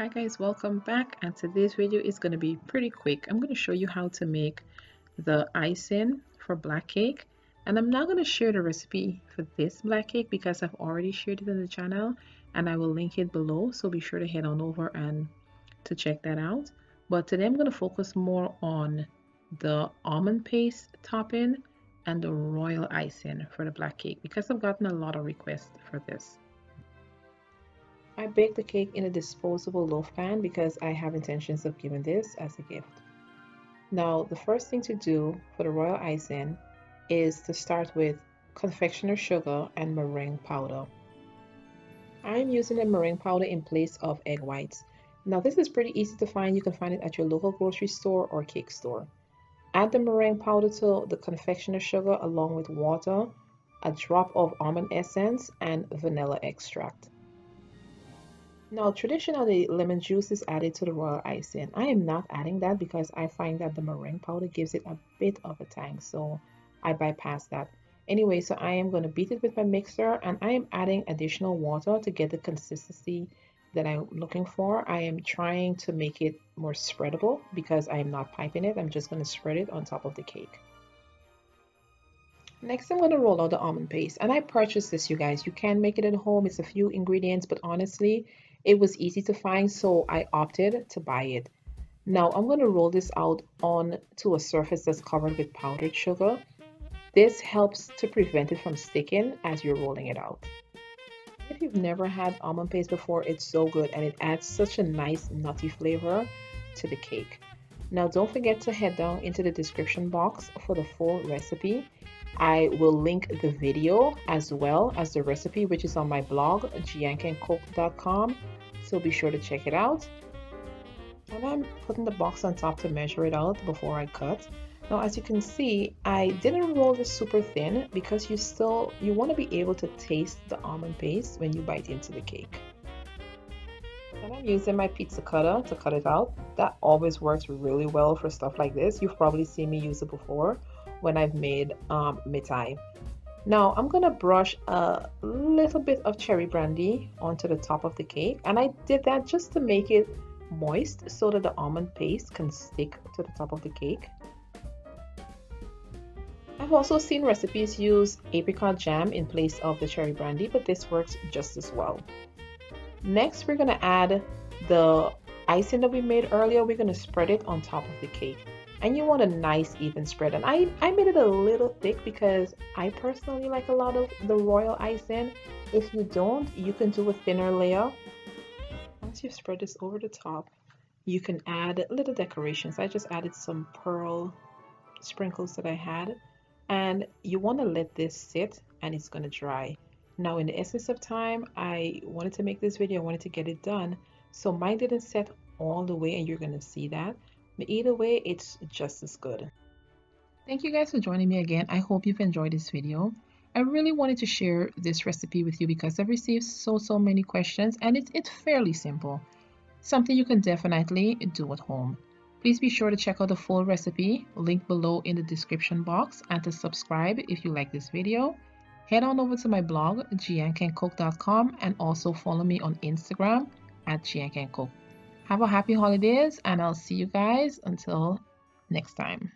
Hi guys, welcome back, and today's video is going to be pretty quick. I'm going to show you how to make the icing for black cake, and I'm not going to share the recipe for this black cake because I've already shared it in the channel and I will link it below, so be sure to head on over and to check that out. But today I'm going to focus more on the almond paste topping and the royal icing for the black cake because I've gotten a lot of requests for this. I baked the cake in a disposable loaf pan because I have intentions of giving this as a gift. Now, the first thing to do for the royal icing is to start with confectioner sugar and meringue powder. I'm using the meringue powder in place of egg whites. Now, this is pretty easy to find. You can find it at your local grocery store or cake store. Add the meringue powder to the confectioner sugar along with water, a drop of almond essence, and vanilla extract. Now, traditionally, lemon juice is added to the royal icing. I am not adding that because I find that the meringue powder gives it a bit of a tang, so I bypass that. Anyway, so I am going to beat it with my mixer, and I am adding additional water to get the consistency that I'm looking for. I am trying to make it more spreadable because I am not piping it. I'm just going to spread it on top of the cake. Next, I'm going to roll out the almond paste, and I purchased this, you guys. You can make it at home. It's a few ingredients, but honestly, it was easy to find, so I opted to buy it. Now, I'm going to roll this out onto a surface that's covered with powdered sugar. This helps to prevent it from sticking as you're rolling it out. If you've never had almond paste before, it's so good, and it adds such a nice nutty flavor to the cake. Now, don't forget to head down into the description box for the full recipe. I will link the video as well as the recipe, which is on my blog, guyanese.com, so be sure to check it out. And I'm putting the box on top to measure it out before I cut. Now, as you can see, I didn't roll this super thin because you want to be able to taste the almond paste when you bite into the cake. And I'm using my pizza cutter to cut it out. That always works really well for stuff like this. You've probably seen me use it before when I've made mitai. Now I'm gonna brush a little bit of cherry brandy onto the top of the cake, and I did that just to make it moist so that the almond paste can stick to the top of the cake. I've also seen recipes use apricot jam in place of the cherry brandy, but this works just as well. Next, we're gonna add the icing that we made earlier. We're gonna spread it on top of the cake. And you want a nice even spread, and I made it a little thick because I personally like a lot of the royal icing. If you don't, you can do a thinner layer. Once you've spread this over the top, you can add little decorations. I just added some pearl sprinkles that I had, and you want to let this sit and it's going to dry. Now, in the essence of time, I wanted to make this video, I wanted to get it done, so mine didn't set all the way, and you're going to see that. But either way, it's just as good. Thank you guys for joining me again. I hope you've enjoyed this video. I really wanted to share this recipe with you because I've received so many questions, and it's fairly simple. Something you can definitely do at home. Please be sure to check out the full recipe, link below in the description box, and to subscribe if you like this video. Head on over to my blog, guyanese.com, and also follow me on Instagram at guyanese. Have a happy holidays, and I'll see you guys until next time.